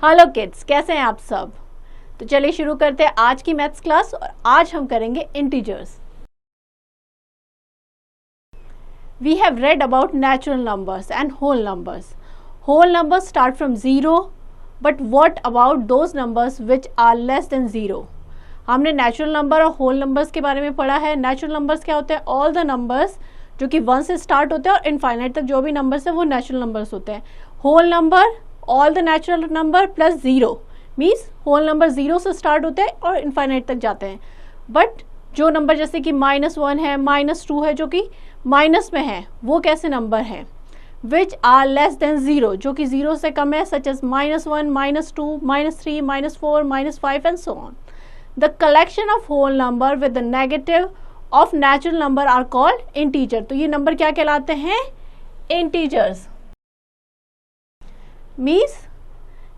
Hello kids, कैसे हैं आप सब। तो चलिए शुरू करते हैं आज की मैथ्स क्लास। और आज हम करेंगे integers. We have read about natural numbers and whole numbers. Whole numbers start from zero, but what about those numbers which are less than zero. हमने नेचुरल नंबर और होल नंबर्स के बारे में पढ़ा है. नेचुरल नंबर्स क्या होते हैं? ऑल द नंबर्स जो कि 1 से स्टार्ट होते हैं और इनफाइनाइट तक जो भी नंबर्स है वो नेचुरल नंबर्स होते हैं. Whole number all the natural number plus zero means whole number zero से स्टार्ट होते हैं और इनफाइनाइट तक जाते हैं. बट जो नंबर जैसे कि -1 है, -2 है, जो कि माइनस में है, वो कैसे नंबर है? Which are less than zero, जो कि जीरो से कम है, such as -1, -2, -3, -4, -5 and so on. The collection of whole number with the negative of natural number are called integer. तो ये नंबर क्या कहलाते हैं? इंटीजर्स. मीन्स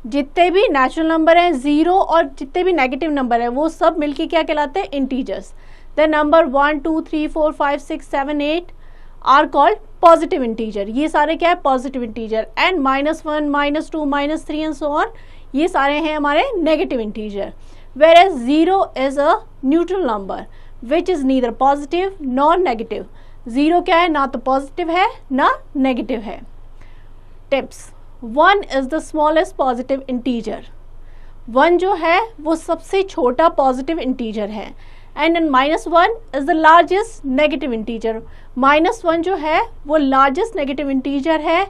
जितने भी नेचुरल नंबर हैं जीरो और जितने भी नेगेटिव नंबर है वो सब मिलके क्या कहलाते हैं? Integers. The number 1, 2, 3, 4, 5, 6, 7, 8 are called positive integer. ये सारे क्या है? Positive integer. And -1, -2, -3 and so on, ये सारे हैं हमारे negative integer. Whereas zero is a neutral number which is neither positive nor negative. Zero क्या है? ना तो पॉजिटिव है ना नेगेटिव है. Tips. 1 is the smallest positive integer. 1 जो है वो सबसे छोटा पॉजिटिव इंटीजर है. And -1 is the largest negative integer. -1 जो है वो लार्जेस्ट नेगेटिव इंटीजर है.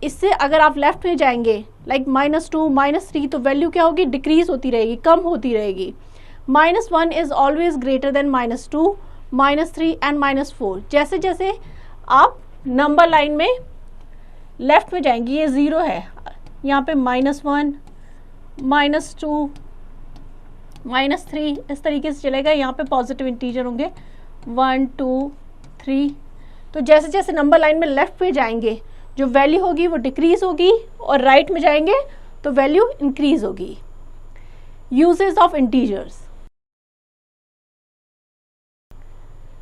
इससे अगर आप लेफ्ट में जाएंगे लाइक -2, -3, तो वैल्यू क्या होगी? डिक्रीज होती रहेगी, कम होती रहेगी. -1 is always greater than -2, -3 and -4. जैसे जैसे आप नंबर लाइन में लेफ्ट में जाएंगी, ये जीरो है, यहाँ पे -1, -2, -3 इस तरीके से चलेगा. यहाँ पे पॉजिटिव इंटीजर होंगे 1, 2, 3. तो जैसे जैसे नंबर लाइन में लेफ्ट पे जाएंगे जो वैल्यू होगी वो डिक्रीज होगी और राइट में जाएंगे तो वैल्यू इंक्रीज होगी. Uses of integers.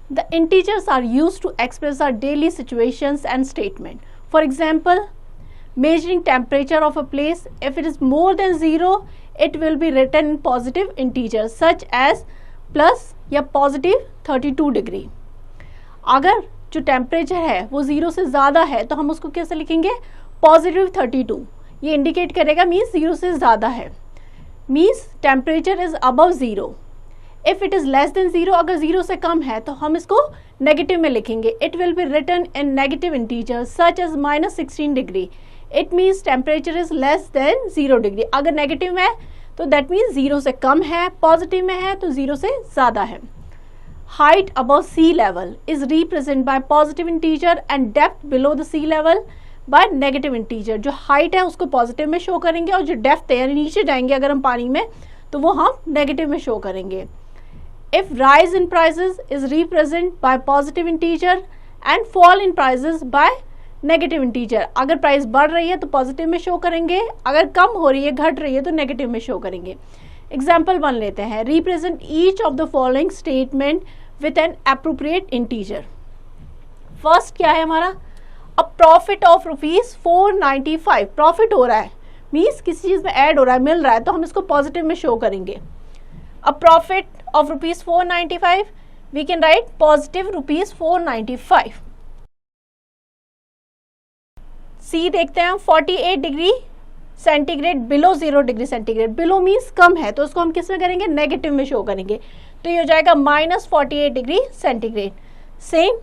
The integers are used to express our daily situations and statement. For example, measuring temperature of a place, if it is more than 0, it will be written in positive integers such as plus या positive 32 degree. अगर जो temperature है वो 0 से ज़्यादा है तो हम उसको कैसे लिखेंगे? पॉजिटिव 32. ये इंडिकेट करेगा मीन्स 0 से ज़्यादा है, means temperature is above 0. If it is less than 0, अगर 0 से कम है तो हम इसको नेगेटिव में लिखेंगे. It will be written in negative integer such as -16 degree. It means temperature is less than 0 degree. अगर नेगेटिव में है तो दैट मीन्स 0 से कम है, पॉजिटिव में है तो 0 से ज़्यादा है. Height above sea level is represent by positive integer and depth below the sea level by negative integer. जो हाइट है उसको पॉजिटिव में शो करेंगे और जो डेप्थ है यानी नीचे जाएंगे अगर हम पानी में तो वो हम नेगेटिव में शो करेंगे. If rise in prices is represented by positive integer and fall in prices by negative integer. अगर प्राइस बढ़ रही है तो पॉजिटिव में शो करेंगे, अगर कम हो रही है, घट रही है तो नेगेटिव में शो करेंगे. एग्जाम्पल 1 लेते हैं. Represent each of the following statement with an appropriate integer. First क्या है हमारा? अ प्रॉफिट ऑफ ₹495. प्रॉफिट हो रहा है मीन्स किसी चीज में ऐड हो रहा है, मिल रहा है, तो हम इसको पॉजिटिव में शो करेंगे. A profit of ₹495, we can write positive ₹495. C देखते हैं हम. 48 degree centigrade below 0 degree centigrade. Below means कम है तो उसको हम किस में करेंगे? नेगेटिव में शो करेंगे. तो ये हो जाएगा -48 डिग्री सेंटीग्रेड. सेम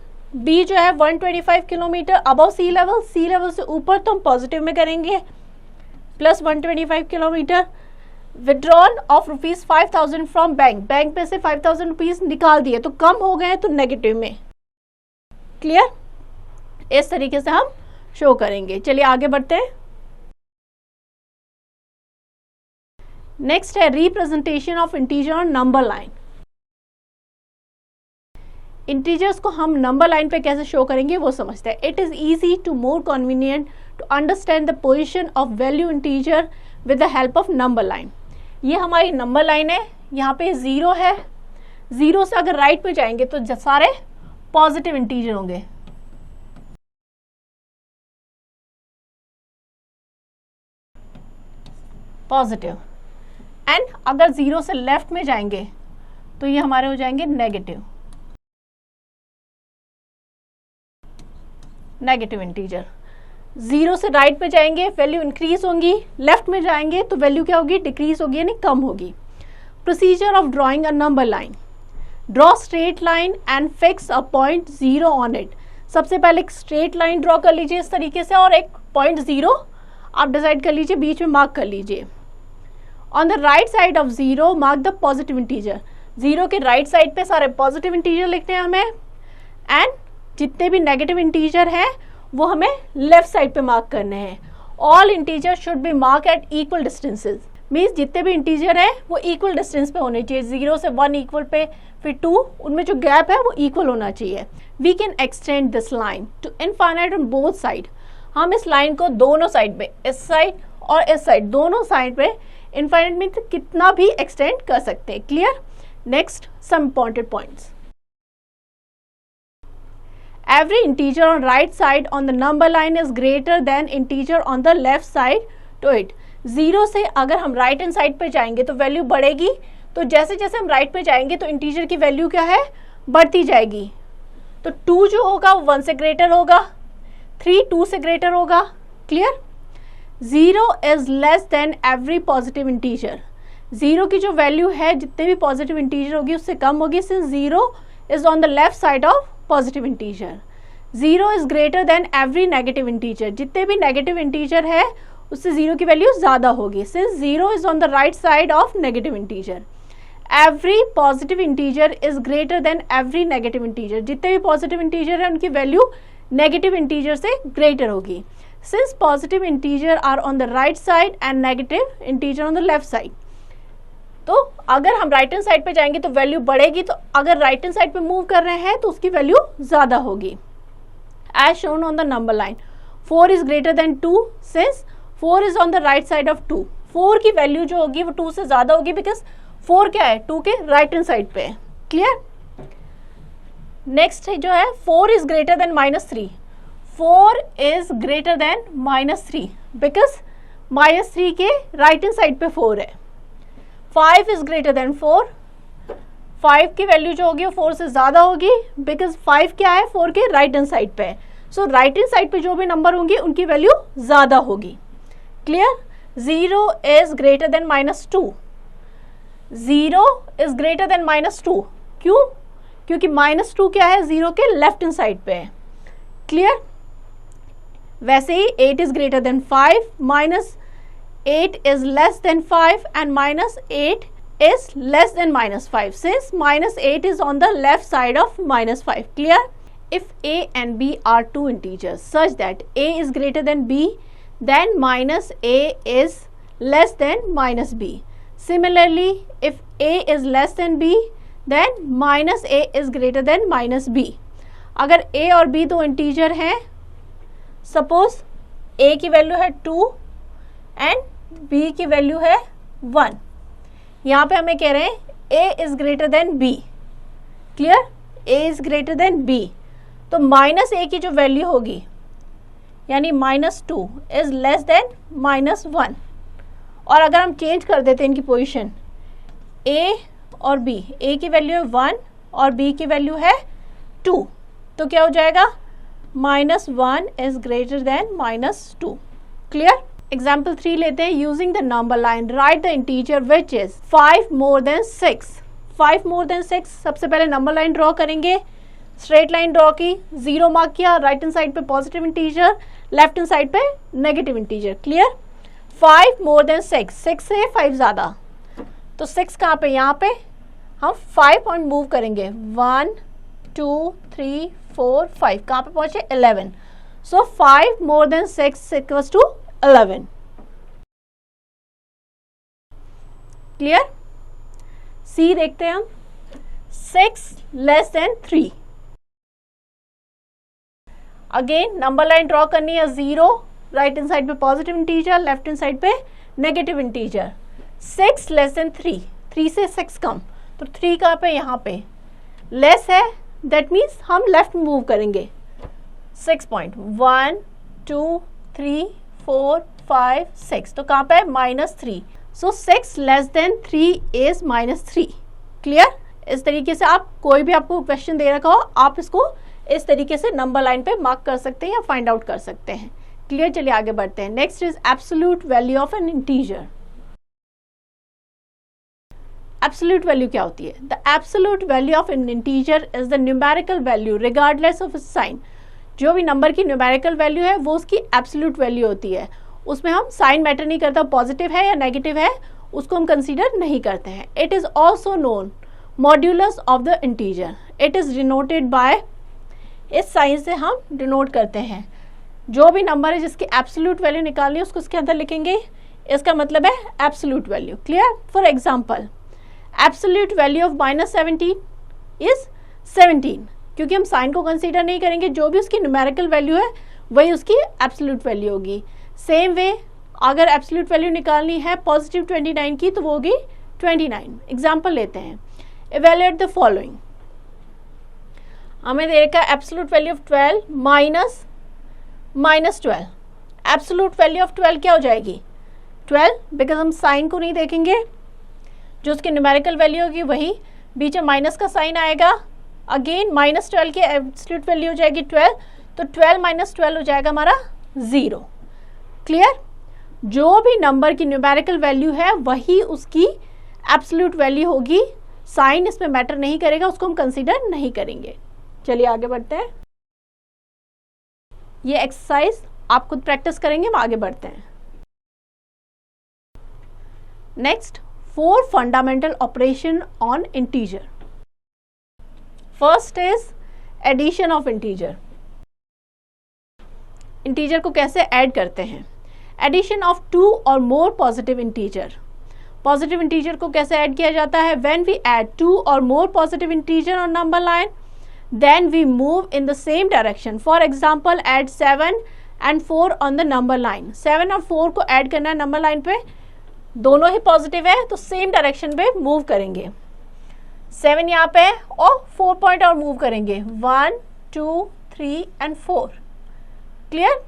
B जो है 125 किलोमीटर अबव सी लेवल. सी लेवल से ऊपर तो हम पॉजिटिव में करेंगे plus 125 kilometre. Withdrawal of ₹5,000 from bank. Bank में से ₹5,000 निकाल दिए तो कम हो गए तो नेगेटिव में. क्लियर? इस तरीके से हम शो करेंगे. चलिए आगे बढ़ते हैं. नेक्स्ट है representation of integer on number line. Integers को हम नंबर लाइन पे कैसे शो करेंगे वो समझते हैं. It is easy to more convenient to understand the position of value integer with the help of number line. ये हमारी नंबर लाइन है, यहाँ पे 0 है. 0 से अगर राइट पे जाएंगे तो सारे पॉजिटिव इंटीजर होंगे. पॉजिटिव, एंड अगर 0 से लेफ्ट में जाएंगे तो ये हमारे हो जाएंगे नेगेटिव इंटीजर। 0 से राइट में जाएंगे वैल्यू इंक्रीज होगी, लेफ्ट में जाएंगे तो वैल्यू क्या होगी, डिक्रीज होगी यानी कम होगी। Procedure of drawing a number line, draw straight line and fix a point 0 on it. सबसे पहले एक स्ट्रेट लाइन ड्रॉ कर लीजिए इस तरीके से, और एक पॉइंट 0 आप डिसाइड कर लीजिए, बीच में मार्क कर लीजिए। On the right side of 0 mark the positive integer. 0 के राइट साइड पे सारे पॉजिटिव इंटीजर लिखते हैं हमें, एंड जितने भी नेगेटिव इंटीजर हैं वो हमें लेफ्ट साइड पे मार्क करने हैं। All integer should be mark at equal distances, means जितने भी इंटीजर हैं वो इक्वल डिस्टेंस पे होने चाहिए। 0 से 1 इक्वल पे, फिर 2, उनमें जो गैप है वो इक्वल होना चाहिए। We can extend this line to infinite on both side. हम इस लाइन को दोनों साइड पे, इस साइड और इस साइड, दोनों साइड पे इनफाइनाइट मीन्स कितना भी एक्सटेंड कर सकते हैं। Clear? Next some important points. Every integer on right side on the number line is greater than integer on the left side to it. 0 से अगर हम राइट हैंड साइड पे जाएंगे तो वैल्यू बढ़ेगी, तो जैसे जैसे हम राइट पे जाएंगे तो इंटीजर की वैल्यू क्या है, बढ़ती जाएगी। तो 2 जो होगा वो 1 से ग्रेटर होगा, 3 2 से ग्रेटर होगा। Clear? 0 is less then every positive integer. 0 की जो वैल्यू है जितने भी पॉजिटिव इंटीजर होगी उससे कम होगी, since 0 is on the left side of positive integer. 0 is greater than every negative integer. जितने भी नेगेटिव इंटीजर है उससे 0 की वैल्यू ज्यादा होगी, since 0 is on the right side of negative integer. Every positive integer is greater than every negative integer. जितने भी positive integer है उनकी वैल्यू नेगेटिव इंटीजर से ग्रेटर होगी, since positive integer are on the right side and negative integer on the left side. तो अगर हम right hand side पे जाएंगे तो वैल्यू बढ़ेगी, तो अगर राइट हैंड साइड पे मूव कर रहे हैं तो उसकी वैल्यू ज्यादा होगी। As shown on the number line, 4 is greater than 2 since 4 is on the right side of 2। 4 की वैल्यू जो होगी वो 2 से ज्यादा होगी, बिकॉज 4 क्या है, 2 के राइट हैंड साइड पे है। क्लियर? नेक्स्ट जो है 4 is greater then -3। 4 is greater then -3 because -3 के राइट हैंड साइड पे 4 है। 5 इज ग्रेटर देन 4। 5 की वैल्यू जो होगी वो 4 से ज्यादा होगी, बिकॉज 5 क्या है, 4 के राइट हैंड साइड पे है। सो राइट हैंड साइड पे जो भी नंबर होंगे उनकी वैल्यू ज्यादा होगी। Clear? 0 is greater than -2। 0 is greater than -2। क्यों? क्योंकि -2 क्या है, 0 के लेफ्ट हैंड साइड पे है। क्लियर? वैसे ही 8 is greater then 5, -8 is less than 5 and -8 is less than -5, since -8 is on the left side of -5. Clear? If a and b are two integers such that a is greater than b, then -a is less than -b. Similarly, if a is less than b, then -a is greater than -b. अगर a और b दो integer हैं, suppose a की value है 2 and b की value है 1, यहाँ पे हमें कह रहे हैं a is greater then b। Clear? a is greater then b, तो -a की जो वैल्यू होगी यानी -2 इज लेस देन -1। और अगर हम चेंज कर देते हैं इनकी पोजीशन, a और b, a की वैल्यू है 1 और b की वैल्यू है 2, तो क्या हो जाएगा, -1 is greater than -2। Clear? Example 3 लेते हैं। Using the number line write the integer which is 5 more than 6। 5 more than 6, सबसे पहले नंबर लाइन ड्रॉ करेंगे। स्ट्रेट लाइन ड्रॉ की, 0 मार्क किया, राइट हैंड साइड पे positive integer, left hand side पे negative integer. Clear? 5 more than 6, 6 से 5 ज्यादा, तो 6 कहाँ पे, यहाँ पे हम 5 पॉइंट मूव करेंगे, 1 2 3 4 5, कहाँ पे पहुंचे, 11। So 5 more than 6 equals to 11। Clear? See देखते हैं हम, 6 less than 3। Again number line draw करनी है, 0 राइट हैंड साइड पे positive integer, left hand side पे नेगेटिव इंटीजर। 6 लेस देन 3, 3 से 6 कम, तो 3 कहाँ पे, यहाँ पे लेस है, दैट मीन्स हम लेफ्ट मूव करेंगे। 6 पॉइंट, 1 2 3 4 5, 6, तो कहाँ पे है -3, सो 6 लेस देन 3 इज -3। क्लियर? इस तरीके से आप कोई भी आपको क्वेश्चन दे रखा हो, आप इसको इस तरीके से नंबर लाइन पे मार्क कर सकते हैं या फाइंड आउट कर सकते हैं। क्लियर? चलिए आगे बढ़ते हैं। Next is absolute value of an integer. Absolute value क्या होती है? The absolute value of an integer is the numerical value regardless of its sign. जो भी नंबर की न्यूमेरिकल वैल्यू है वो उसकी एब्सोल्यूट वैल्यू होती है, उसमें हम साइन मैटर नहीं करता, पॉजिटिव है या नेगेटिव है उसको हम कंसीडर नहीं करते हैं। It is also known modulus of the integer. It is denoted by, इस साइन से हम डिनोट करते हैं जो भी नंबर है जिसकी एब्सोल्यूट वैल्यू निकालनी है उसको उसके अंदर लिखेंगे, इसका मतलब है absolute value. Clear? For example absolute value of -17 is 17, क्योंकि हम साइन को कंसीडर नहीं करेंगे, जो भी उसकी न्यूमेरिकल वैल्यू है वही उसकी एब्सोल्यूट वैल्यू होगी। सेम वे अगर एब्सोल्यूट वैल्यू निकालनी है पॉजिटिव 29 की तो वो होगी 29। एग्जाम्पल लेते हैं, इवैल्यूएट द फॉलोइंग। हमें दे रखा है absolute value of 12 minus 12। Absolute value of 12 क्या हो जाएगी? 12, बिकॉज हम साइन को नहीं देखेंगे, जो उसकी न्यूमेरिकल वैल्यू होगी वही, बीच में माइनस का साइन आएगा, अगेन -12 की एब्सोल्यूट वैल्यू हो जाएगी 12, तो 12 - 12 हो जाएगा हमारा 0। क्लियर? जो भी नंबर की न्यूमेरिकल वैल्यू है वही उसकी एब्सोल्यूट वैल्यू होगी, साइन इसमें मैटर नहीं करेगा, उसको हम कंसीडर नहीं करेंगे। चलिए आगे बढ़ते हैं। ये एक्सरसाइज आप खुद प्रैक्टिस करेंगे, हम आगे बढ़ते हैं। Next, 4 fundamental operation on integer. First is addition of integer. Integer को कैसे ऐड करते हैं? Addition of 2 or more positive integer. Positive integer को कैसे ऐड किया जाता है? When we add 2 or more positive integer on number line, then we move in the same direction. For example, add 7 and 4 on the number line. 7 और 4 को add करना है number line पे, दोनों ही पॉजिटिव है तो सेम डायरेक्शन पे move करेंगे। 7 यहाँ पे और 4 पॉइंट और मूव करेंगे, 1 2 3 एंड 4। क्लियर?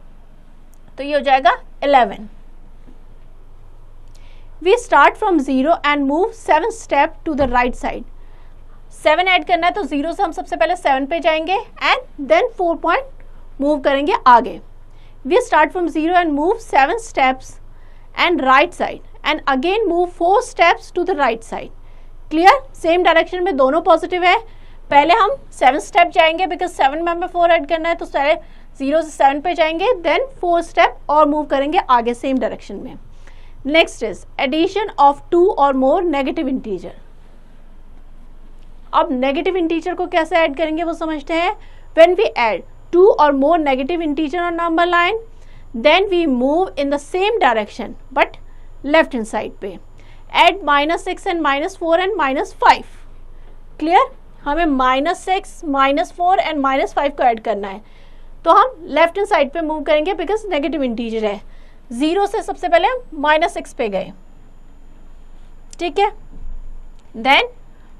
तो ये हो जाएगा 11। We start from 0 and move 7 step to the right side. 7 add करना है तो 0 से हम सबसे पहले 7 पे जाएंगे एंड देन 4 पॉइंट मूव करेंगे आगे। We start from 0 and move 7 steps and right side and again move 4 steps to the right side. Clear? Same direction में दोनों पॉजिटिव है। पहले हम 7 स्टेप जाएंगे बिकॉज 7 में हमें 4 ऐड करना है, तो 0 से 7 पे जाएंगे, देन 4 स्टेप और मूव करेंगे आगे सेम डायरेक्शन में। नेक्स्ट इज एडिशन ऑफ 2 और मोर नेगेटिव इंटीजर। अब नेगेटिव इंटीजर को कैसे ऐड करेंगे वो समझते हैं। व्हेन वी ऐड 2 और more negative integer on number line, then we move in the same direction but left hand side पे। Add -6 and -4 and -5। क्लियर? हमें -6 -4 एंड -5 को ऐड करना है, तो हम लेफ्ट हैंड साइड पे मूव करेंगे बिकॉज नेगेटिव इंटीजर है। 0 से सबसे पहले हम -6 पे गए, ठीक है, देन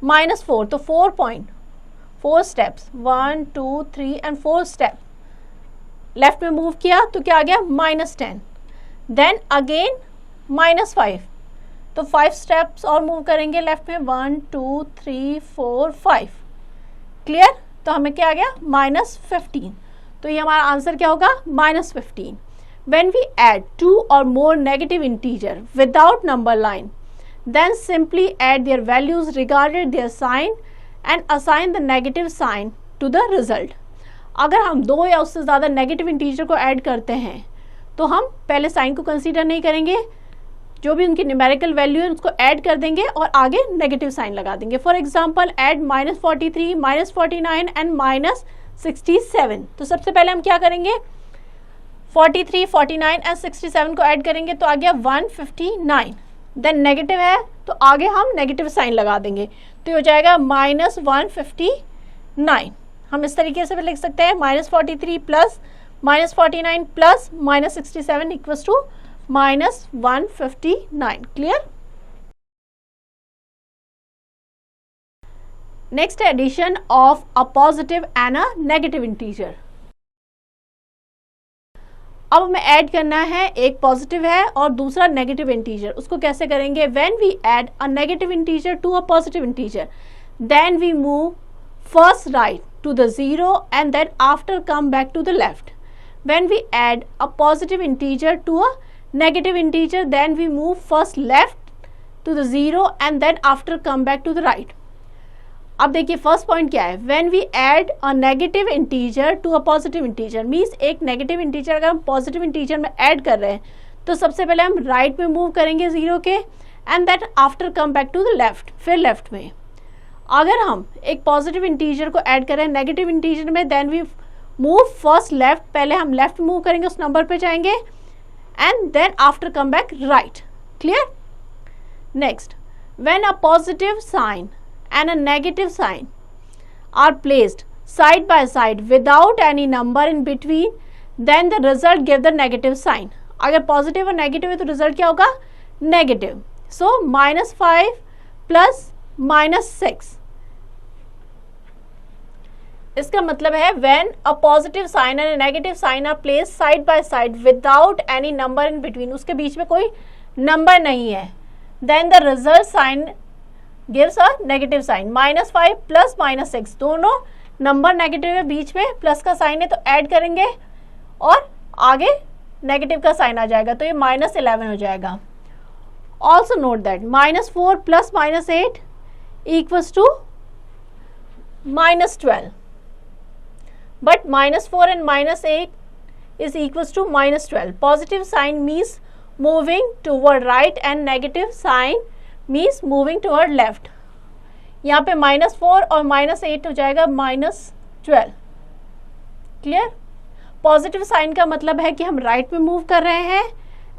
-4, तो 4 point 4 steps, 1 2 3 and 4 step left में मूव किया तो क्या आ गया -10, देन अगेन -5, तो 5 स्टेप्स और मूव करेंगे लेफ्ट में, 1 2 3 4 5। क्लियर? तो हमें क्या आ गया -15, तो ये हमारा आंसर क्या होगा -15। व्हेन वी ऐड 2 और more negative integer without number line, then simply add their values regarded their sign and assign the negative sign to the result. अगर हम 2 या उससे ज़्यादा नेगेटिव इंटीजर को ऐड करते हैं तो हम पहले साइन को कंसीडर नहीं करेंगे, जो भी उनकी न्यूमेरिकल वैल्यू है उसको ऐड कर देंगे और आगे नेगेटिव साइन लगा देंगे। For example add -43 -49 and -67। तो सबसे पहले हम क्या करेंगे, 43 49 एंड 67 को ऐड करेंगे तो आ गया 159। देन नेगेटिव है तो आगे हम नेगेटिव साइन लगा देंगे, तो हो जाएगा -159। हम इस तरीके से भी लिख सकते हैं -43 plus -49 plus -67 equals to -159। Clear? Next addition of a positive and a negative integer. अब हमें ऐड करना है, एक पॉजिटिव है और दूसरा नेगेटिव इंटीजर। उसको कैसे करेंगे? When we add a negative integer to a positive integer, then we move first right to the 0 and then after come back to the left. When we add a positive integer to a negative integer, then we move first left to the 0 and then after come back to the right. अब देखिए first point क्या है? When we add a negative integer to a positive integer, means एक negative integer अगर हम positive integer में add कर रहे हैं तो सबसे पहले हम राइट में मूव करेंगे 0 के and then after come back to the left, फिर लेफ्ट में। अगर हम एक पॉजिटिव इंटीजर को ऐड करें नेगेटिव इंटीजर में, then we move first left, पहले हम लेफ्ट मूव करेंगे, उस नंबर पे जाएंगे and then after come back right. Clear? Next, when a positive sign and a negative sign are placed side by side without any number in between, then the result give the negative sign. अगर positive और negative है तो result क्या होगा? Negative. सो -5 plus -6, इसका मतलब है when a positive sign and negative sign are placed side by side without any number in between, उसके बीच में कोई नंबर नहीं है, then the result sign gives a negative sign. -5 plus -6 दोनों नंबर नेगेटिव है, बीच में प्लस का साइन है तो ऐड करेंगे और आगे नेगेटिव का साइन आ जाएगा तो ये -11 हो जाएगा। Also note that -4 plus -8 equals to -12, but -4 and -8 is equals to -12. Positive sign means moving toward right and negative sign means moving toward left. यहाँ पे -4 और -8 हो जाएगा -12। क्लियर? पॉजिटिव साइन का मतलब है कि हम राइट में मूव कर रहे हैं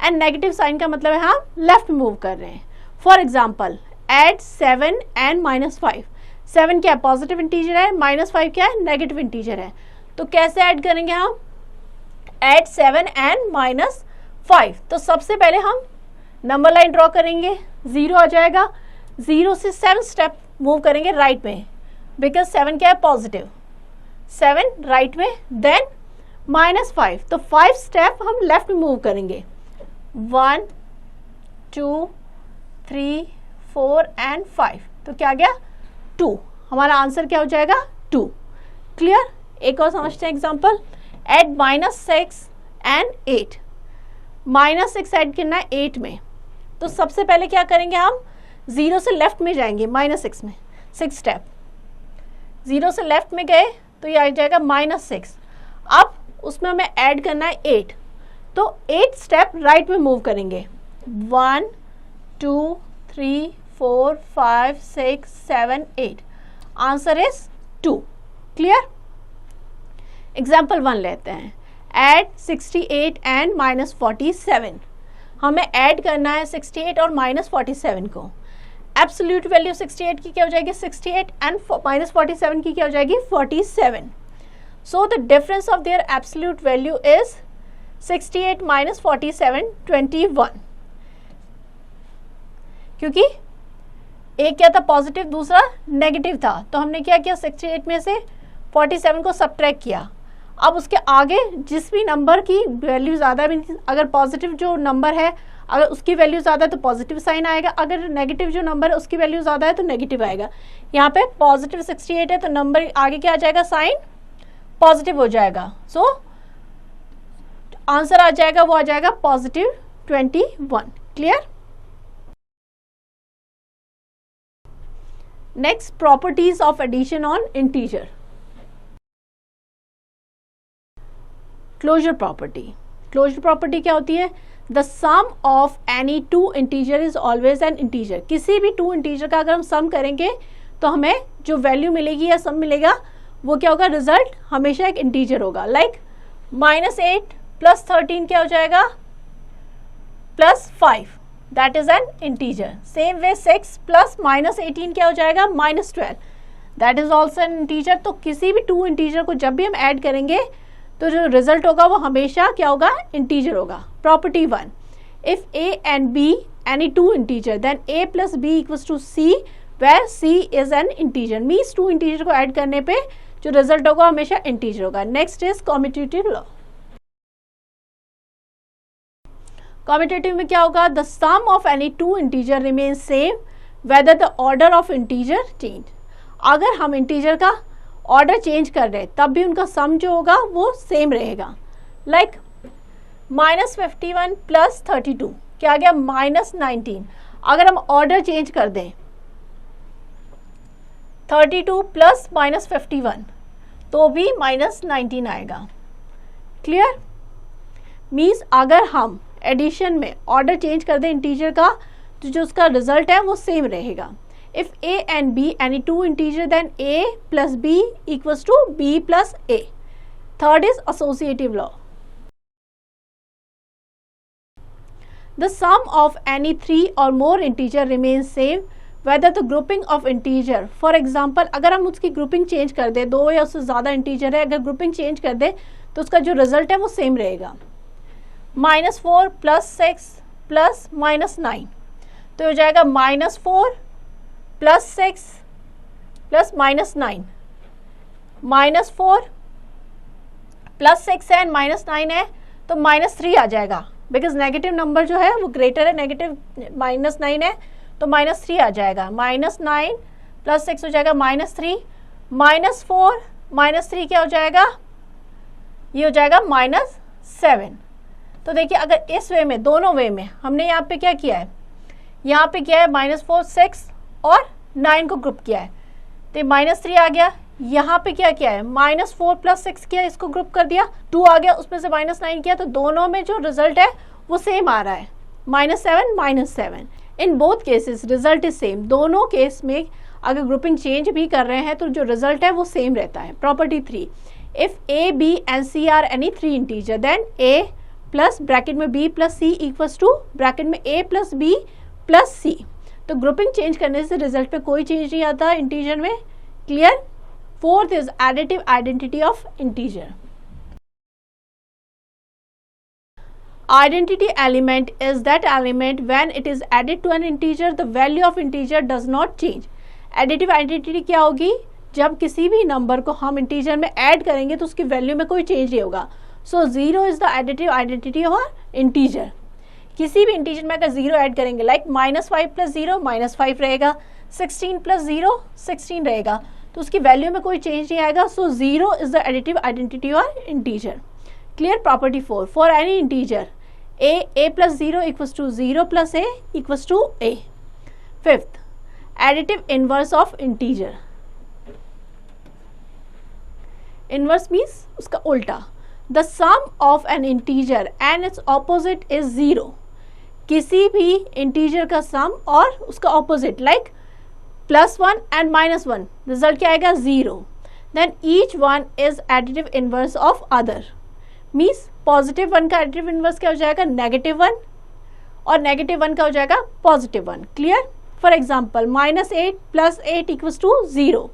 एंड नेगेटिव साइन का मतलब है हम लेफ्ट में मूव कर रहे हैं। For example, add 7 and -5। 7 क्या है? पॉजिटिव इंटीजर है, -5 क्या है? नेगेटिव इंटीजर है। तो कैसे ऐड करेंगे हम? Add 7 and -5। तो सबसे पहले हम नंबर लाइन ड्रॉ करेंगे, 0 आ जाएगा, 0 से 7 स्टेप मूव करेंगे राइट में, बिकॉज 7 क्या है? पॉजिटिव। 7 राइट में, देन -5, तो 5 स्टेप हम लेफ्ट में मूव करेंगे, 1 2 3 4 एंड 5। तो क्या गया? 2। हमारा आंसर क्या हो जाएगा? 2। क्लियर? एक और समझते हैं एग्जांपल। Add -6 and 8। -6 ऐड करना है 8 में, तो सबसे पहले क्या करेंगे हम? 0 से लेफ्ट में जाएंगे, -6 में 6 स्टेप, 0 से लेफ्ट में गए तो ये आ जाएगा -6। अब उसमें हमें ऐड करना है 8, तो 8 स्टेप राइट में मूव करेंगे, 1 2 3 4 5 6 7 8। Answer is 2। क्लियर? एग्जाम्पल 1 लेते हैं। Add 68 and -47। हमें ऐड करना है 68 और -47 को। एब्सोल्यूट वैल्यू 68 की क्या हो जाएगी? 68 एंड -47 की क्या हो जाएगी? 47। So the difference of their absolute value is 68 - 47 21। क्योंकि एक क्या था? पॉजिटिव, दूसरा नेगेटिव था, तो हमने क्या किया? 68 में से 47 को सबट्रैक्ट किया। अब उसके आगे जिस भी नंबर की वैल्यू ज़्यादा है, अगर पॉजिटिव जो नंबर है अगर उसकी वैल्यू ज़्यादा है तो पॉजिटिव साइन आएगा, अगर नेगेटिव जो नंबर है उसकी वैल्यू ज़्यादा है तो नेगेटिव आएगा। यहाँ पे पॉजिटिव 68 है तो नंबर आगे क्या आ जाएगा? साइन पॉजिटिव हो जाएगा। सो आंसर आ जाएगा, वो आ जाएगा +21। Clear? Next, properties of addition on integer. Closure property. Closure property क्या होती है? The sum of any 2 integer is always an integer. किसी भी 2 इंटीजर का अगर हम सम करेंगे तो हमें जो वैल्यू मिलेगी या सम मिलेगा वो क्या होगा? रिजल्ट हमेशा एक इंटीजर होगा। लाइक -8 + 13 क्या हो जाएगा? +5, that is an integer. Same way 6 + -18 क्या हो जाएगा? -12, that is also an integer. तो किसी भी 2 इंटीजर को जब भी हम ऐड करेंगे तो जो रिजल्ट होगा वो हमेशा क्या होगा? इंटीजर होगा। Property 1, if a and b any 2 integer then a + b = c where c is an integer। Means 2 integer को ऐड करने पे जो रिजल्ट होगा हमेशा इंटीजर होगा। Next is commutative law. Commutative में क्या होगा, the sum of any two integer remain same whether the order of integer change. अगर हम इंटीजर का ऑर्डर चेंज कर रहे हैं तब भी उनका सम जो होगा वो सेम रहेगा। लाइक -51 प्लस 32 क्या आ गया, -19। अगर हम ऑर्डर चेंज कर दें 32 प्लस -51 तो भी -19 आएगा। क्लियर? मीन्स अगर हम एडिशन में ऑर्डर चेंज कर दें इंटीजर का तो जो उसका रिजल्ट है वो सेम रहेगा। If a and b any two integer then a plus b equals to b plus a। Third is associative law। The sum of any three or more integer remains same whether the grouping of integer, for example अगर हम उसकी grouping change कर दें, दो या उससे ज़्यादा integer है, अगर ग्रुपिंग चेंज कर दें तो उसका जो रिजल्ट है वो सेम रहेगा। -4 प्लस 6 प्लस -9 तो हो जाएगा -4 प्लस 6 प्लस -9, -4 प्लस 6 है -9 है तो -3 आ जाएगा, बिकॉज नेगेटिव नंबर जो है वो ग्रेटर है, नेगेटिव -9 है तो -3 आ जाएगा। -9 प्लस 6 हो जाएगा -3, -4 -3 क्या हो जाएगा, ये हो जाएगा -7। तो देखिए अगर इस वे में, दोनों वे में हमने यहाँ पे क्या किया है, यहाँ पे क्या है -4 6 और 9 को ग्रुप किया है तो -3 आ गया। यहाँ पे क्या किया है, -4 प्लस 6 किया, इसको ग्रुप कर दिया, 2 आ गया, उसमें से -9 किया, तो दोनों में जो रिजल्ट है वो सेम आ रहा है, -7 -7। In both cases result is same. दोनों केस में अगर ग्रुपिंग चेंज भी कर रहे हैं तो जो रिजल्ट है वो सेम रहता है। Property 3, if a b and c are any 3 integer then a plus bracket में b plus c equals to bracket में a plus b plus c। तो ग्रुपिंग चेंज करने से रिजल्ट पे कोई चेंज नहीं आता इंटीजर में। Clear? Fourth is additive identity of integer. Identity element is that element when it is added to an integer the value of integer does not change। Additive identity क्या होगी, जब किसी भी नंबर को हम इंटीजर में add करेंगे तो उसकी वैल्यू में कोई चेंज नहीं होगा। सो 0 is the additive identity of integer. किसी भी इंटीजर में अगर 0 ऐड करेंगे, लाइक -5 प्लस 0 -5 रहेगा, 16 प्लस 0 16 रहेगा, तो उसकी वैल्यू में कोई चेंज नहीं आएगा। सो 0 is the additive identity of integer. Clear? Property 4, for any integer a plus 0 equals to 0 plus a equals to a। Fifth, additive inverse of integer। Inverse means उसका उल्टा। The sum of an integer and its opposite is 0। किसी भी integer का सम और उसका opposite, like +1 and -1, result क्या आएगा, 0। Then each one is additive inverse of other। Means +1 का एडिटिव इनवर्स क्या हो जाएगा, -1, और -1 का हो जाएगा +1। Clear? For example -8 plus 8 equals to 0,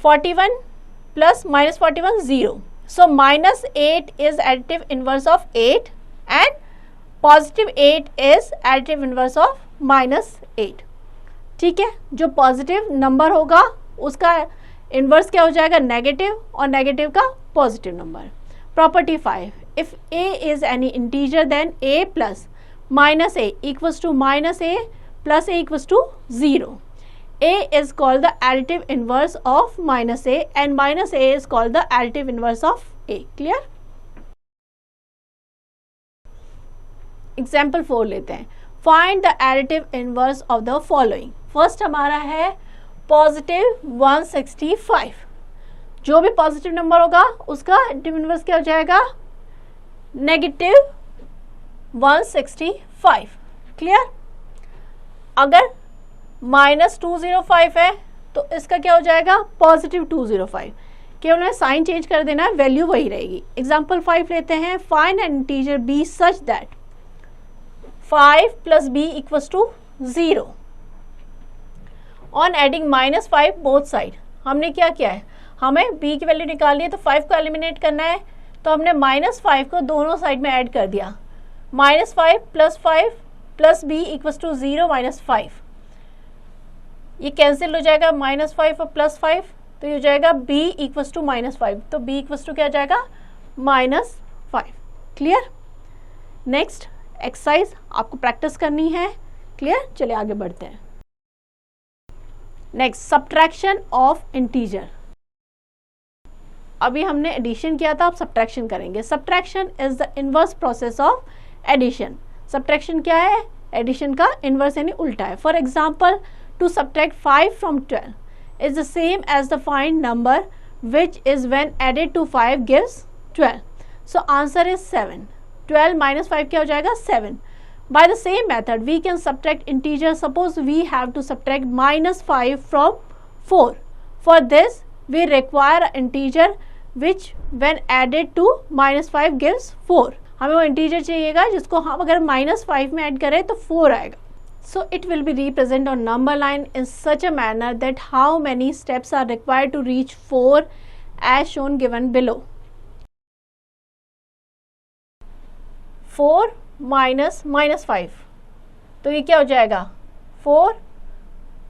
41 plus -41 0। So -8 is additive inverse of 8 and +8 is additive inverse of -8। ठीक है? जो पॉजिटिव नंबर होगा उसका इनवर्स क्या हो जाएगा, नेगेटिव, और नेगेटिव का positive number. Property 5, if a is any integer then a plus -a equals to -a plus a equals to 0। a is called the additive inverse of -a and -a is called the additive inverse of a। Clear? Example 4 लेते हैं। Find the additive inverse of the following। First हमारा है +165। जो भी positive number होगा उसका additive inverse क्या हो जाएगा, -165। क्लियर? अगर -205 है तो इसका क्या हो जाएगा, +205। केवल हमें साइन चेंज कर देना है, वैल्यू वही रहेगी। एग्जाम्पल 5 लेते हैं। Find N integer b such that 5 + b = 0 on adding -5 both side. हमने क्या किया है, हमें b की वैल्यू निकालनी है तो 5 को एलिमिनेट करना है, तो हमने -5 को दोनों साइड में ऐड कर दिया। -5 + 5 + b = 0 -5, ये कैंसिल हो जाएगा, -5 और +5, तो ये हो जाएगा b = -5, तो b = क्या हो जाएगा, -5। क्लियर? नेक्स्ट एक्सरसाइज आपको प्रैक्टिस करनी है, क्लियर। चलिए आगे बढ़ते हैं। Next, subtraction of integer. अभी हमने एडिशन किया था, अब सब्ट्रैक्शन करेंगे। Subtraction is the inverse process of addition. Subtraction क्या है? एडिशन का इनवर्स यानी उल्टा है। For example, to subtract 5 from 12 is the same as the find number which is when added to 5 gives 12. So answer is 7. 12 minus 5 क्या हो जाएगा? 7. By the same method we can subtract integers. Suppose we have to subtract minus 5 from 4. For this we require an integer which when added to minus 5 gives 4. हमें वो integer चाहिएगा जिसको हम अगर -5 में ऐड करें तो 4 आएगा. So it will be represented on number line in such a manner that how many steps are required to reach 4 as shown given below. 4 minus -5, तो ये क्या हो जाएगा? 4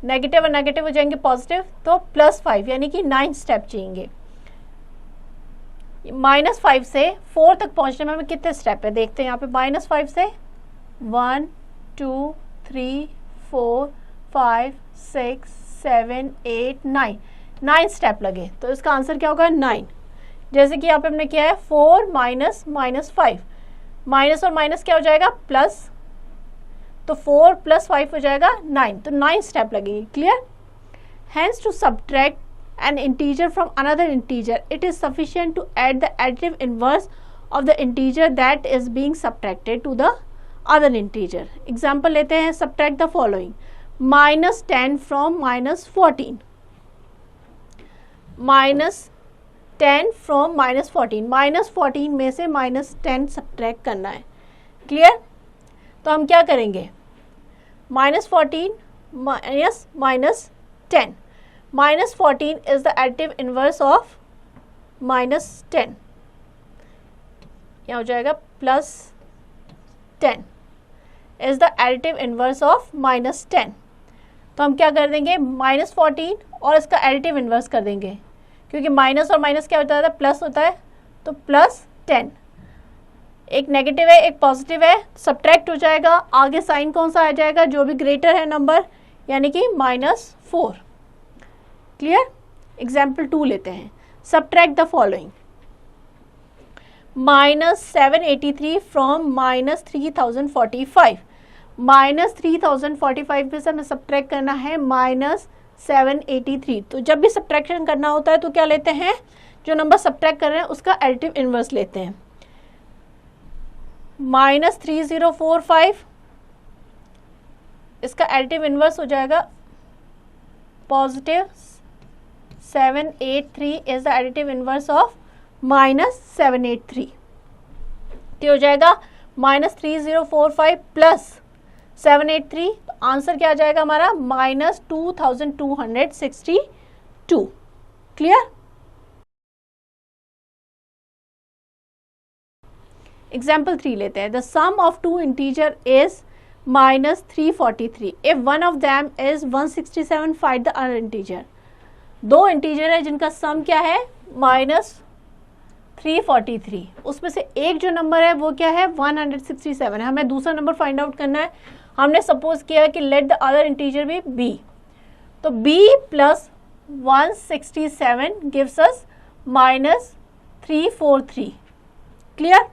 नेगेटिव और नेगेटिव हो जाएंगे पॉजिटिव, तो +5 यानी कि 9 स्टेप चाहिए. -5 से 4 तक पहुंचने में हमें कितने स्टेप है देखते हैं. यहाँ पे -5 से 1 2 3 4 5 6 7 8 9 स्टेप लगे. तो इसका आंसर क्या होगा? 9. जैसे कि यहाँ पे हमने किया है 4 माइनस -5, माइनस और माइनस क्या हो जाएगा? प्लस, तो 4 + 5 हो जाएगा 9. तो 9 स्टेप लगेगी. Clear? Hence to subtract an integer from another integer, it is sufficient to add the additive inverse of the integer that is being subtracted to the other integer. Example लेते हैं. Subtract the following: -10 from -14, -10 from -14. -14 में से -10 subtract करना है. Clear? तो हम क्या करेंगे? -14 minus -10. -14 is the additive inverse of -10. क्या हो जाएगा? +10 is the additive inverse of -10. तो हम क्या कर देंगे? -14 और इसका एडिटिव इन्वर्स कर देंगे, क्योंकि माइनस और माइनस क्या होता है? प्लस होता है. तो +10, एक नेगेटिव है एक पॉजिटिव है, सब्ट्रैक्ट हो जाएगा. आगे साइन कौन सा आ जाएगा? जो भी ग्रेटर है नंबर, यानी कि -4. क्लियर? एग्जाम्पल 2 लेते हैं. Subtract the following: -783 from -3045. -3045 में से हमें सब्ट्रैक्ट करना है -783. तो जब भी सब्ट्रैक्शन करना होता है तो क्या लेते हैं? जो नंबर सब्ट्रैक्ट कर रहे हैं उसका एडिटिव इनवर्स लेते हैं. -3045, इसका एडिटिव इनवर्स हो जाएगा +783 is the additive inverse of -783. तो हो जाएगा -3045 + 783. तो आंसर क्या आ जाएगा हमारा? -2262. क्लियर? एग्जाम्पल 3 लेते हैं. The sum of 2 integer is -343. If one of them is 167, find the other integer. 2 integer है जिनका सम क्या है? -343. उसमें से एक जो नंबर है वो क्या है? 167 है. हमें दूसरा नंबर फाइंड आउट करना है. हमने सपोज किया कि let the other integer be b. तो b + 167 गिव्स अस -343. क्लियर?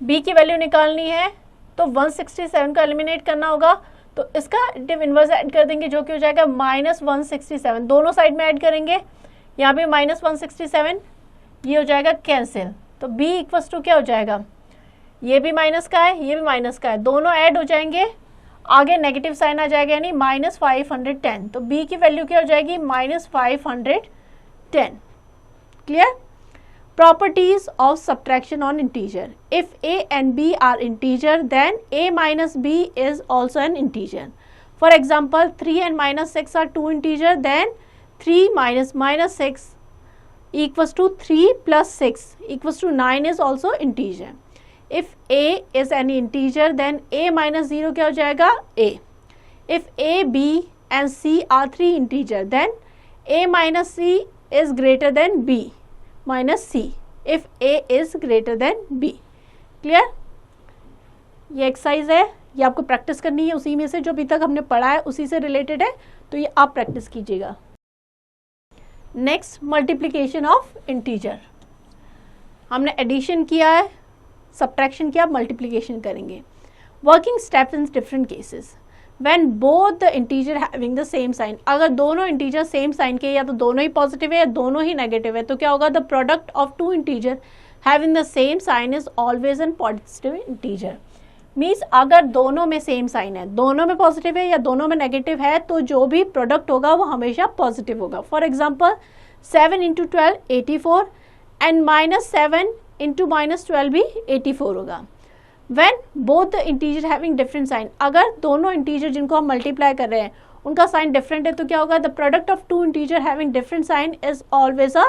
b की वैल्यू निकालनी है तो 167 का एलिमिनेट करना होगा. तो इसका एडिटिव इनवर्स ऐड कर देंगे जो कि हो जाएगा -167. दोनों साइड में ऐड करेंगे. यहाँ पे -167, ये हो जाएगा कैंसिल. तो b इक्वल्स टू क्या हो जाएगा? ये भी माइनस का है, ये भी माइनस का है, दोनों ऐड हो जाएंगे. आगे नेगेटिव साइन आ जाएगा यानी -510. तो b की वैल्यू क्या हो जाएगी? -510. Clear? Properties of subtraction on integer. If a and b are integer, then a minus b is also an integer. For example, 3 and -6 are 2 integer, then 3 minus -6 equals to 3 + 6 equals to 9 is also integer. If a is an integer, then a minus 0 क्या हो जाएगा? a. If a, b and c are 3 integer, then a minus c is greater than b minus c if a is greater than b. Clear? ये exercise है, ये आपको practice करनी है, उसी में से जो अभी तक हमने पढ़ा है उसी से रिलेटेड है, तो ये आप प्रैक्टिस कीजिएगा। Next, multiplication of integer. हमने एडिशन किया है, सब्ट्रैक्शन किया, मल्टीप्लिकेशन करेंगे। Working steps in different cases when both the integer having the same sign. अगर दोनों इंटीजर सेम साइन के, या तो दोनों ही पॉजिटिव है या दोनों ही नेगेटिव है, तो क्या होगा, the product of two integer having the same sign is always an positive integer. Means अगर दोनों में सेम साइन है, दोनों में पॉजिटिव है या दोनों में नेगेटिव है, तो जो भी प्रोडक्ट होगा वो हमेशा पॉजिटिव होगा। For example 7 into 12 84 and -7 into -12 भी 84 होगा। When both the integer having different sign, अगर दोनों इंटीजर जिनको हम मल्टीप्लाई कर रहे हैं उनका साइन डिफरेंट है, तो क्या होगा, the product of two integer having different sign is always a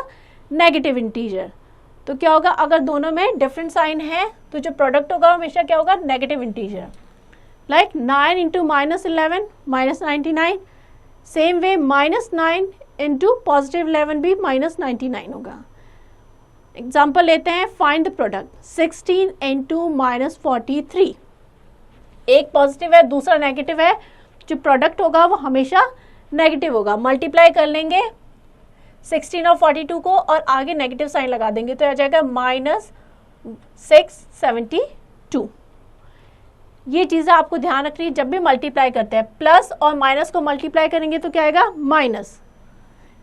negative integer. तो क्या होगा, अगर दोनों में डिफरेंट साइन है तो जो प्रोडक्ट होगा हमेशा क्या होगा, negative integer. Like 9 into -11 -99, same way -9 into +11 भी -99 होगा। एग्जाम्पल लेते हैं, फाइंड द प्रोडक्ट 16 इंटू -43। एक पॉजिटिव है, दूसरा नेगेटिव है, जो प्रोडक्ट होगा वो हमेशा नेगेटिव होगा। मल्टीप्लाई कर लेंगे 16 और 42 को और आगे नेगेटिव साइन लगा देंगे तो आ जाएगा -672। ये चीज़ें आपको ध्यान रखनी है जब भी मल्टीप्लाई करते हैं। प्लस और माइनस को मल्टीप्लाई करेंगे तो क्या आएगा, माइनस।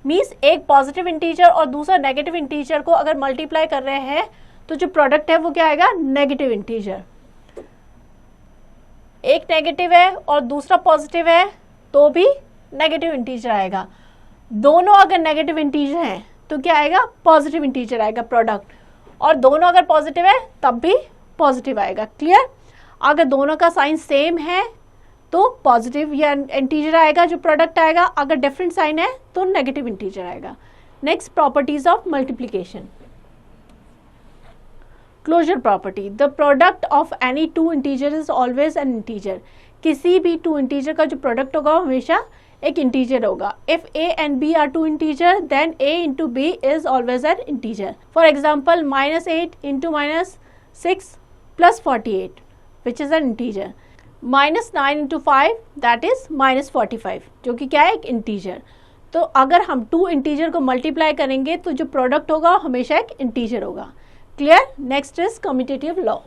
मीन्स एक पॉजिटिव इंटीजर और दूसरा नेगेटिव इंटीजर को अगर मल्टीप्लाई कर रहे हैं तो जो प्रोडक्ट है वो क्या आएगा, नेगेटिव इंटीजर। एक नेगेटिव है और दूसरा पॉजिटिव है तो भी नेगेटिव इंटीजर आएगा। दोनों अगर नेगेटिव इंटीजर हैं तो क्या आएगा, पॉजिटिव इंटीजर आएगा प्रोडक्ट, और दोनों अगर पॉजिटिव है तब भी पॉजिटिव आएगा। क्लियर। अगर दोनों का साइन सेम है तो पॉजिटिव या इंटीजर आएगा जो प्रोडक्ट आएगा, अगर डिफरेंट साइन है तो नेगेटिव इंटीजर आएगा। Next, properties of multiplication. Closure property, the product of any two integer is always an integer. किसी भी टू इंटीजर का जो प्रोडक्ट होगा वो हमेशा एक इंटीजर होगा। If a and b are two integer then a into b is always an integer. For example, -8 into -6 plus 48 which is an integer. -9 into 5 that is -45 जो कि क्या है, एक इंटीजर। तो अगर हम टू इंटीजर को मल्टीप्लाई करेंगे तो जो प्रोडक्ट होगा हमेशा एक इंटीजर होगा। Clear. Next is commutative law.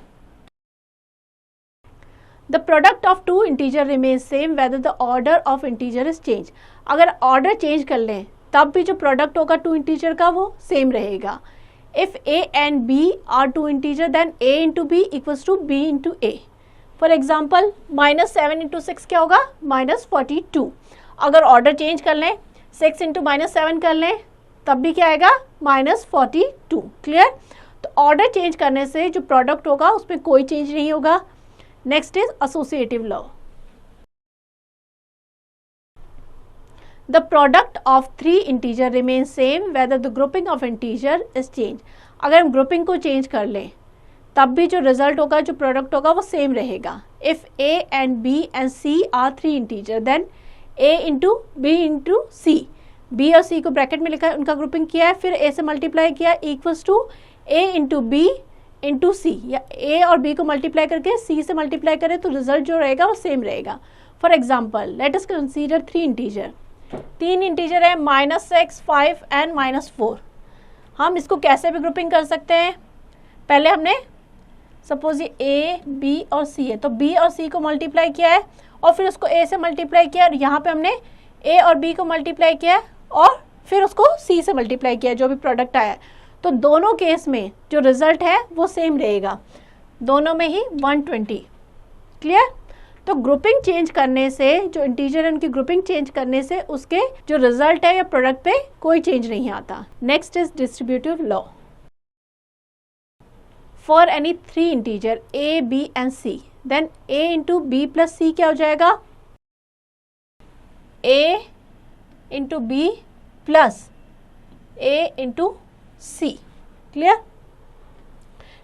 The product of two integer remains same whether the order of integer is change. अगर ऑर्डर चेंज कर लें तब भी जो प्रोडक्ट होगा टू इंटीजर का वो सेम रहेगा। If a and b are two integer then a into b equals to b into a. For example -7 into 6 क्या होगा, -42। अगर ऑर्डर चेंज कर लें, 6 इंटू -7 कर लें तब भी क्या आएगा, -42। क्लियर। तो ऑर्डर चेंज करने से जो प्रोडक्ट होगा उसमें कोई चेंज नहीं होगा। Next is associative law. The product of 3 integer remain same whether the grouping of integer is change. अगर हम ग्रुपिंग को चेंज कर लें तब भी जो रिजल्ट होगा, जो प्रोडक्ट होगा वो सेम रहेगा। If a and b and c are 3 integer then a into B into c. b और c को ब्रैकेट में लिखा है, उनका ग्रुपिंग किया है, फिर a से मल्टीप्लाई किया equals to a into B into C, या a और b को मल्टीप्लाई करके c से मल्टीप्लाई करें तो रिजल्ट जो रहेगा वो सेम रहेगा। For example let us consider 3 integer. 3 integer है -6, 5 एंड -4। हम इसको कैसे भी ग्रुपिंग कर सकते हैं। पहले हमने सपोज ये a, b और c है तो b और c को मल्टीप्लाई किया है और फिर उसको a से मल्टीप्लाई किया, और यहाँ पे हमने a और b को मल्टीप्लाई किया और फिर उसको c से मल्टीप्लाई किया, जो भी प्रोडक्ट आया। तो दोनों केस में जो रिजल्ट है वो सेम रहेगा, दोनों में ही 120। क्लियर। तो ग्रुपिंग चेंज करने से, जो इंटीजर है उनकी ग्रुपिंग चेंज करने से उसके जो रिजल्ट है या प्रोडक्ट पे कोई चेंज नहीं आता। Next is distributive law. For any 3 integer a, b and c then a into B plus c क्या हो जाएगा, a into B plus a into c। Clear.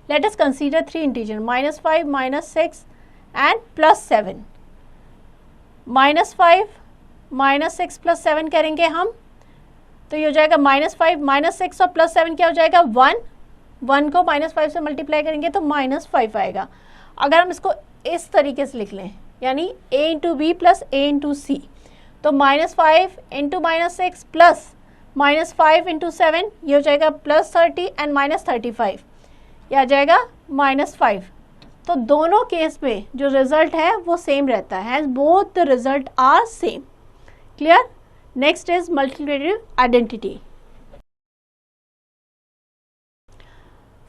Let us consider 3 integer -5, -6 and +7। -5 -6 +7 करेंगे हम तो ये हो जाएगा -5 -6 और +7 क्या हो जाएगा, 1 को -5 से मल्टीप्लाई करेंगे तो -5 आएगा। अगर हम इसको इस तरीके से लिख लें, यानी a into B plus a into C, तो -5 इंटू -6 प्लस -5 इंटू 7, ये हो जाएगा +30 एंड -35, यह आ जाएगा -5। तो दोनों केस में जो रिजल्ट है वो सेम रहता है, both the result are same. Clear? Next is multiplicative identity.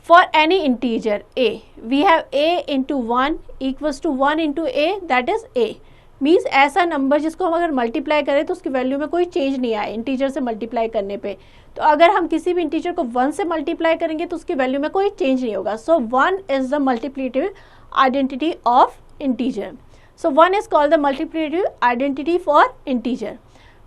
For any integer a, we have a into 1 equals to 1 into a, that is a. Means ऐसा नंबर जिसको हम अगर मल्टीप्लाई करें तो उसकी वैल्यू में कोई चेंज नहीं आए इंटीजर से मल्टीप्लाई करने पे। तो अगर हम किसी भी इंटीजर को 1 से मल्टीप्लाई करेंगे तो उसकी वैल्यू में कोई चेंज नहीं होगा। सो 1 is the multiplicative identity of integer. So 1 is called the multiplicative identity for integer.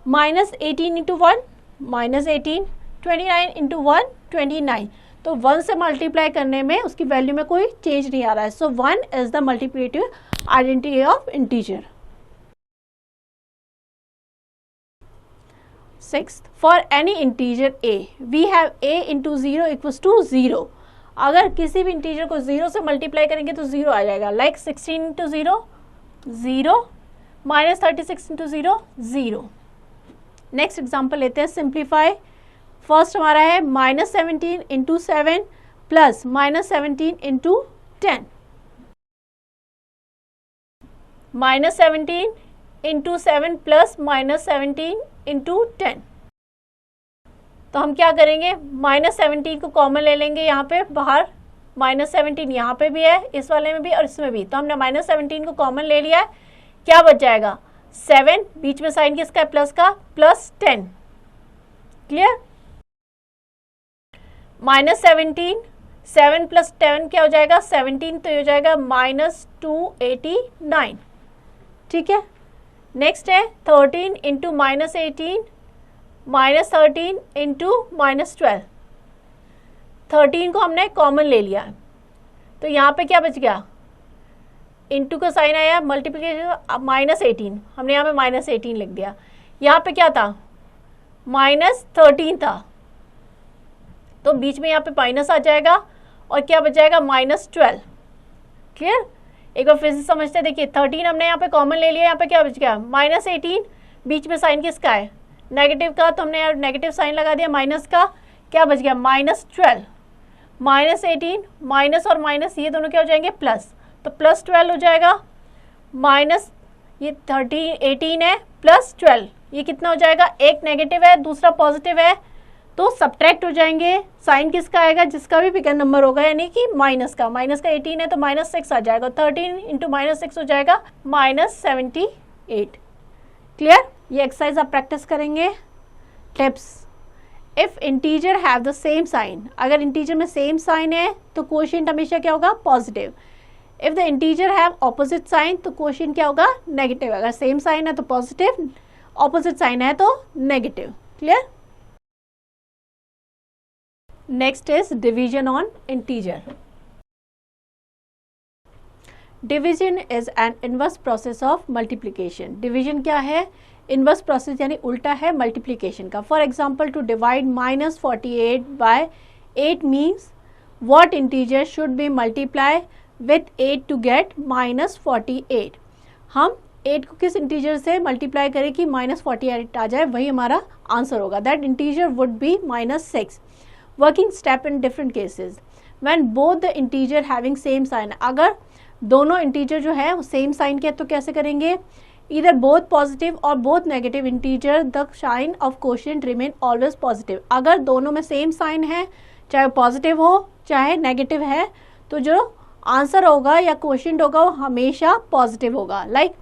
-18 into 1 -18, 29 into 1 29। तो 1 से मल्टीप्लाई करने में उसकी वैल्यू में कोई चेंज नहीं आ रहा है। सो 1 is the multiplicative identity of integer. 6th, for any integer a, we have a into 0 equals to 0. अगर किसी भी इंटीजर को 0 से मल्टीप्लाई करेंगे तो 0 आ जाएगा। Like 16 into 0 0, -36 into 0 0। Next example लेते हैं, सिंप्लीफाई। फर्स्ट हमारा है -17 into 7 plus -17 into 10। -17 into 7 plus -17 into 10। तो हम क्या करेंगे, -17 को कॉमन ले लेंगे यहाँ पे बाहर, -17 यहाँ पे भी है, इस वाले में भी और इसमें भी। तो हमने -17 को कॉमन ले लिया है, क्या बच जाएगा 7, बीच में साइन किसका है प्लस का, प्लस 10। क्लियर? -17, 7 प्लस 10 क्या हो जाएगा 17, तो ये हो जाएगा -289। ठीक है। नेक्स्ट है 13 इंटू -18 -13 इंटू -12। 13 को हमने कॉमन ले लिया, तो यहाँ पे क्या बच गया, इंटू का साइन आया, मल्टीप्लिकेशन -18, हमने यहाँ पे -18 लिख दिया। यहाँ पे क्या था, -13 था, तो बीच में यहाँ पे माइनस आ जाएगा और क्या बच जाएगा -12। क्लियर? एक बार फिर से समझते हैं। देखिए 13 हमने यहाँ पे कॉमन ले लिया, यहाँ पे क्या बच गया -18, बीच में साइन किसका है नेगेटिव का, तो हमने यहाँ नेगेटिव साइन लगा दिया माइनस का, क्या बच गया -12। -18 माइनस और माइनस ये दोनों क्या हो जाएंगे प्लस, तो +12 हो जाएगा। माइनस ये 18 है प्लस 12, ये कितना हो जाएगा, एक नेगेटिव है दूसरा पॉजिटिव है, तो सब्ट्रैक्ट हो जाएंगे। साइन किसका आएगा, जिसका भी बिगर नंबर होगा, यानी कि माइनस का 18 है तो -6 आ जाएगा। 13 इंटू -6 हो जाएगा -78। क्लियर? ये एक्सरसाइज आप प्रैक्टिस करेंगे। Tips, if integer have the same sign, अगर इंटीजर में सेम साइन है तो कोशिएंट हमेशा क्या होगा, positive. If the integer have opposite sign तो कोशिएंट क्या होगा, नेगेटिव। अगर सेम साइन है तो पॉजिटिव, ऑपोजिट साइन है तो negative. Clear? Next is division on integer. Division is an inverse process of multiplication. Division क्या है, इनवर्स प्रोसेस यानी उल्टा है मल्टीप्लिकेशन का। For example, to divide -48 by 8 means what integer should be multiply with 8 to get -48। हम 8 को किस integer से मल्टीप्लाई करें कि -48 आ जाए, वही हमारा आंसर होगा। That integer would be -6। Working step in different cases, when both the integer having same sign. अगर दोनों इंटीजर जो है वो सेम साइन के तो कैसे करेंगे, इधर बोथ पॉजिटिव और both negative integer, the sign of quotient remain always positive. अगर दोनों में सेम साइन है, चाहे पॉजिटिव हो चाहे नेगेटिव है, तो जो आंसर होगा या कोशिएंट होगा वो हमेशा पॉजिटिव होगा। लाइक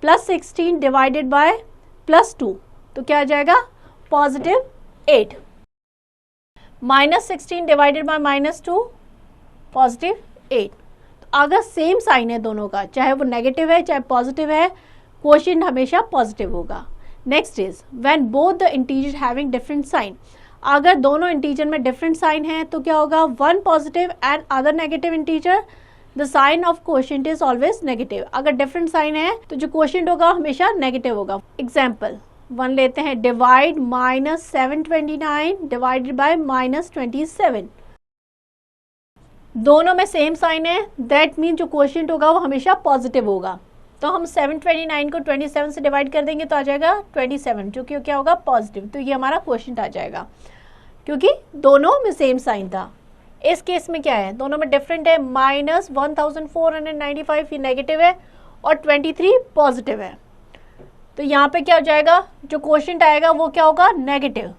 +16 डिवाइडेड बाय +2, तो क्या आ जाएगा +8। -16 डिवाइडेड बाय -2 +8। तो अगर सेम साइन है दोनों का, चाहे वो नेगेटिव है चाहे पॉजिटिव है, क्वोशिएंट हमेशा पॉजिटिव होगा। Next is when both the integer having different sign. अगर दोनों इंटीजर में डिफरेंट साइन है तो क्या होगा, one positive and other negative integer, the sign of quotient is always negative. अगर डिफरेंट साइन है तो जो क्वोशिएंट होगा हमेशा नेगेटिव होगा। एग्जाम्पल 1 लेते हैं, डिवाइड -729 डिवाइडेड बाय -27। दोनों में सेम साइन है, दैट मीन जो क्वोशिएंट होगा वो हमेशा पॉजिटिव होगा। तो हम 729 को 27 से डिवाइड कर देंगे तो आ जाएगा 27, जो कि क्या होगा पॉजिटिव। तो ये हमारा क्वोशिएंट आ जाएगा क्योंकि दोनों में सेम साइन था। इस केस में क्या है, दोनों में डिफरेंट है, माइनस 1495 ये नेगेटिव है और 23 पॉजिटिव है। तो यहाँ पे क्या हो जाएगा, जो क्वोशिएंट आएगा वो क्या होगा नेगेटिव।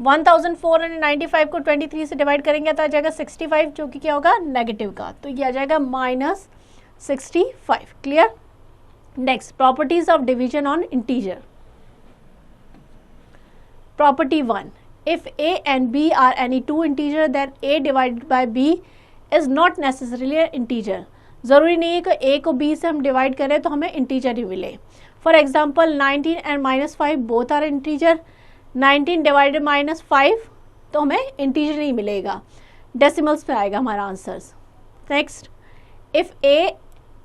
1495 को 23 से डिवाइड करेंगे तो आ जाएगा 65, जो कि क्या होगा नेगेटिव का। तो ये आ जाएगा -65। Clear. Next, properties of division on integer. Property 1, if a and b are any two integer then a divided by b is not necessarily an integer। ज़रूरी नहीं है कि a को b से हम डिवाइड करें तो हमें इंटीजर ही मिले। For example 19 and -5 both are integer. 19 divided -5 तो हमें इंटीजर नहीं मिलेगा, डेसिमल्स में आएगा हमारा answers. Next, if a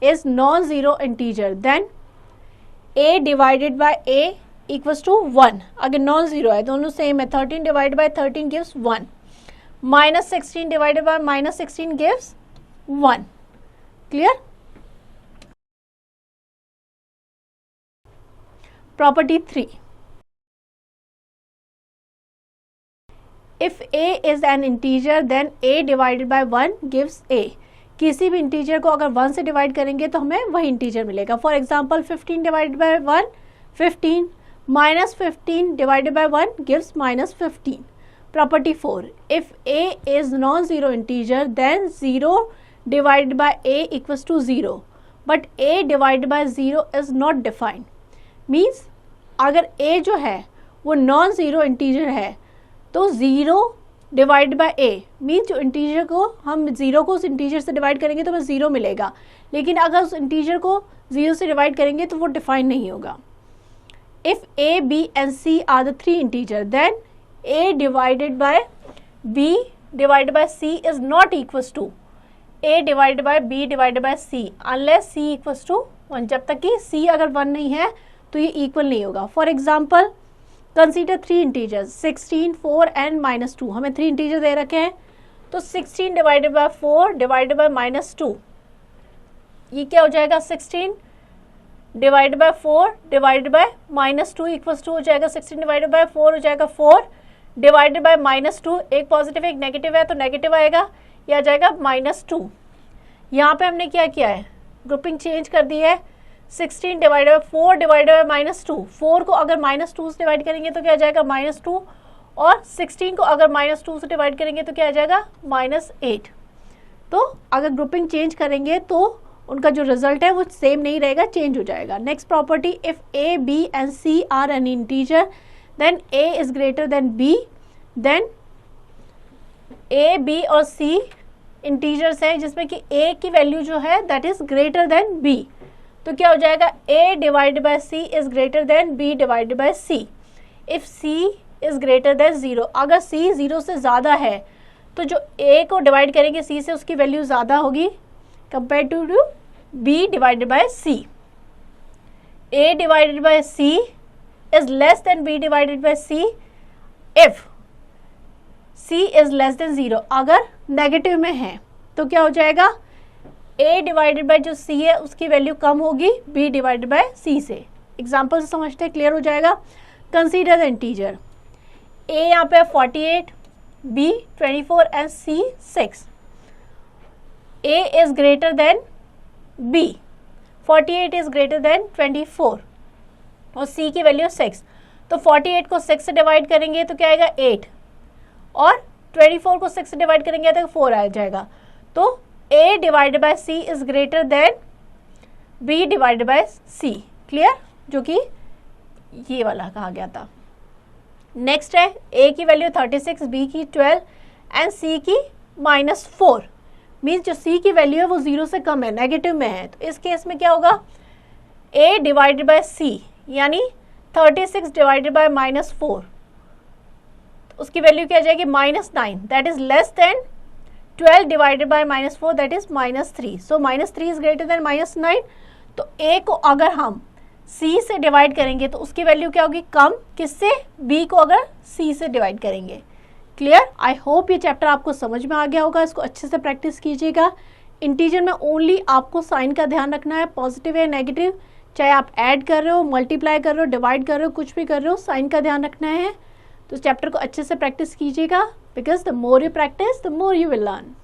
is non-zero integer then a divided by a equals to 1। अगर नॉन जीरो है, दोनों सेम है, 13 divide by 13 gives 1, -16 divided by -16 gives 1। Clear. Property 3, if a is an integer then a divided by 1 gives a। किसी भी integer को अगर 1 से divide करेंगे तो हमें वही इंटीजर मिलेगा। For example 15 divided by 1 15, -15 divided by 1 gives -15। Property 4, if a is non-zero integer then 0 divided by a equals to 0 but a divided by 0 is not defined। Means अगर a जो है वो नॉन ज़ीरो इंटीजर है तो 0 divide by a means जो integer को हम 0 को उस इंटीजर से डिवाइड करेंगे तो हमें 0 मिलेगा, लेकिन अगर उस इंटीजर को 0 से डिवाइड करेंगे तो वो डिफाइन नहीं होगा। If a, b and c are the three integer then a divided by b divided by c is not equals to a divided by b divided by c unless c equals to 1। जब तक कि c अगर 1 नहीं है तो ये equal नहीं होगा। For example consider 3 integers 16, 4 and -2। हमें 3 इंटीजर दे रखे हैं तो 16 डिवाइडेड बाय 4 डिवाइडेड बाय -2, ये क्या हो जाएगा 16 divide by 4 divided by -2 equals to हो जाएगा 16 डिवाइडेड बाय 4 हो जाएगा 4 डिवाइडेड बाय -2। एक पॉजिटिव एक नेगेटिव है तो नेगेटिव आएगा, ये आ जाएगा -2। यहाँ पे हमने क्या किया है, ग्रुपिंग चेंज कर दी है। 16 डिवाइडेड बाय 4 डिवाइडेड बाय -2, 4 को अगर -2 से डिवाइड करेंगे तो क्या आ जाएगा -2 और 16 को अगर -2 से डिवाइड करेंगे तो क्या आ जाएगा -8। तो अगर ग्रुपिंग चेंज करेंगे तो उनका जो रिजल्ट है वो सेम नहीं रहेगा, चेंज हो जाएगा। Next property, if a, b and c are an integer then a is greater than b then a, b और c इंटीजर्स हैं जिसमें कि a की वैल्यू जो है that is greater then b। तो क्या हो जाएगा a divided by c is greater then b divided by c। If c is greater then 0, अगर c 0 से ज़्यादा है तो जो a को डिवाइड करेंगे c से उसकी वैल्यू ज़्यादा होगी compare to b divided by c। a divided by c is less than b divided by c if c is less than 0। अगर नेगेटिव में है तो क्या हो जाएगा a डिवाइडेड बाय जो c है उसकी वैल्यू कम होगी b डिवाइडेड बाय c से। एग्जाम्पल से समझते हैं, क्लियर हो जाएगा। कंसीडर द इंटीजर, a यहाँ पे 48, b 24 and c 6। a is greater than b, 48 is greater than 24 और c की वैल्यू 6। तो 48 को 6 से डिवाइड करेंगे तो क्या आएगा 8 और 24 को 6 से डिवाइड करेंगे तो 4 आ जाएगा। तो a divided by c is greater then b divided by c। Clear, जो कि ये वाला कहा गया था। नेक्स्ट है a की वैल्यू 36, b की 12 एंड c की -4। मीन्स जो c की वैल्यू है वो 0 से कम है, नेगेटिव में है। तो इस केस में क्या होगा a डिवाइडेड बाय c यानी 36 डिवाइडेड बाय -4, उसकी वैल्यू क्या आ जाएगी -9 that is less then 12 divided by -4 that is -3। So -3 is greater then -9। तो a को अगर हम c से डिवाइड करेंगे तो उसकी वैल्यू क्या होगी कम, किससे, b को अगर c से डिवाइड करेंगे। क्लियर? आई होप ये चैप्टर आपको समझ में आ गया होगा, इसको अच्छे से प्रैक्टिस कीजिएगा। इंटीजर में ओनली आपको साइन का ध्यान रखना है, पॉजिटिव या नेगेटिव, चाहे आप ऐड कर रहे हो, मल्टीप्लाई कर रहे हो, डिवाइड कर रहे हो, कुछ भी कर रहे हो, साइन का ध्यान रखना है। तो चैप्टर को अच्छे से प्रैक्टिस कीजिएगा, because the more you practice the more you will learn.